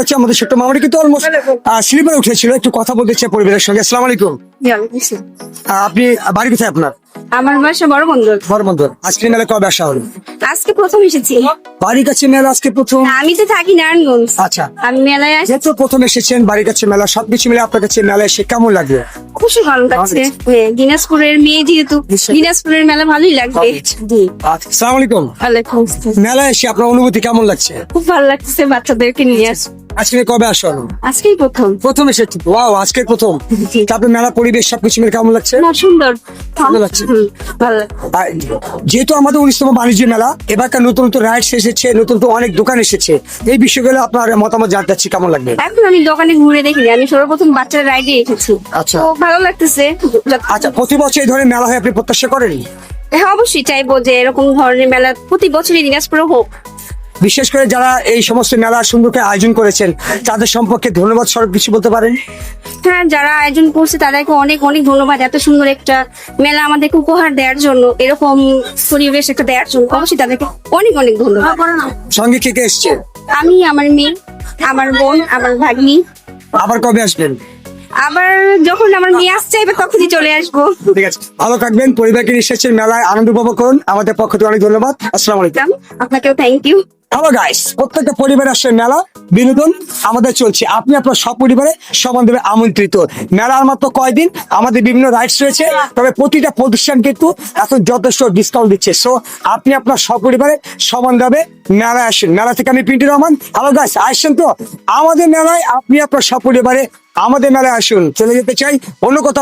পাচ্ছি আমাদের ছোট্ট মামাটি কিন্তু অলমোস্ট স্লিপারে উঠেছিল, একটু কথা বলতে চাই পরিবারের সঙ্গে। আসসালামু আলাইকুম। আপনি বাড়ি কোথায় আপনার? আমার বাসা বড় বন্দর। বড়বন্দর। আজকে মেলা কবে আসা হলো? আজকে প্রথম এসেছি। বাড়ির কাছে মেলা আজকে প্রথম? আমি তো থাকি নারায়ণগঞ্জ। আচ্ছা, আমি মেলায় আসি, যেহেতু প্রথম এসেছেন, বাড়ির কাছে মেলা, সবকিছু মিলে আপনার কাছে মেলা এসে কেমন লাগবে? খুশি ভালো লাগছে। দিনাজপুরের মেয়ে যেহেতু দিনাজপুরের মেলা ভালোই লাগবে। জি। আসসালামু আলাইকুম। ওয়ালাইকুম আসসালাম। মেলা এসে আপনার অনুভূতি কেমন লাগছে? খুব ভালো লাগছে বাচ্চাদেরকে নিয়ে আসি। আজকে কবে আসা হলো? আজকেই প্রথম। প্রথম এসেছি। ওয়াও, আজকে প্রথম। জি। তারপর মেলা পরিবেশ সবকিছু মিলে কেমন লাগছে? না, সুন্দর। ভালো লাগছে। ভালো লাগছে। আর যেহেতু আমাদের 19তম বাণিজ্য মেলা, এবারকার নতুন নতুন রাইডস এসেছে, নতুন নতুন অনেক দোকান এসেছে, এই বিষয়গুলো আপনার মতামত জানতে চাচ্ছি, কেমন লাগবে? এখন আমি দোকানে ঘুরে দেখিনি, আমি সর্বপ্রথম বাচ্চার রাইডে এসেছি। আচ্ছা। তো ভালো লাগতেছে। আচ্ছা, প্রতি বছর এই ধরনের মেলা হয় আপনি প্রত্যাশা করেন? হ্যাঁ, অবশ্যই চাইবো যে এরকম ধরনের মেলা প্রতি বছরই দিনাজপুরে হোক। বিশেষ করে যারা এই সমস্ত মেলা সুন্দর করে আয়োজন করেছেন, তাদের সম্পর্কে ধন্যবাদ স্বরূপ কিছু বলতে পারেন? হ্যাঁ, যারা আয়োজন করছে তাদেরকে অনেক অনেক ধন্যবাদ, এত সুন্দর একটা মেলা আমাদেরকে উপহার দেওয়ার জন্য, এরকম পরিবেশ একটা দেওয়ার জন্য অবশ্যই তাদেরকে অনেক অনেক ধন্যবাদ। সঙ্গে কে কে এসছে? আমি, আমার মেয়ে, আমার বোন, আমার ভাগ্নি। আবার কবে আসবেন? আবার যখন আমার মেয়ে আসছে এবার তখনই চলে আসবো। ঠিক আছে, ভালো থাকবেন, পরিবারকে নিয়ে এসেছেন, মেলায় আনন্দ উপভোগ করুন। আমাদের পক্ষ থেকে অনেক ধন্যবাদ। আসসালামু আলাইকুম। আপনাকেও থ্যাংক ইউ। হ্যালো গাইস, প্রত্যেকটা পরিবার আসছে মেলা, বিনোদন আমাদের চলছে। আপনি আপনার সব পরিবারে সমানভাবে আমন্ত্রিত। মেলার মাত্র কয়দিন, আমাদের বিভিন্ন রাইডস রয়েছে, তবে প্রতিটা প্রতিষ্ঠান কিন্তু এখন যথেষ্ট ডিসকাউন্ট দিচ্ছে। সো আপনি আপনার সপরিবারে সমানভাবে মেলায় আসেন। মেলা থেকে আমি পিন্টু রহমান। হ্যালো গাইস, আসছেন তো আমাদের মেলায়? আপনি আপনার সপরিবারে আমাদের মেলায় আসুন। চলে যেতে চাই অন্য কোথাও।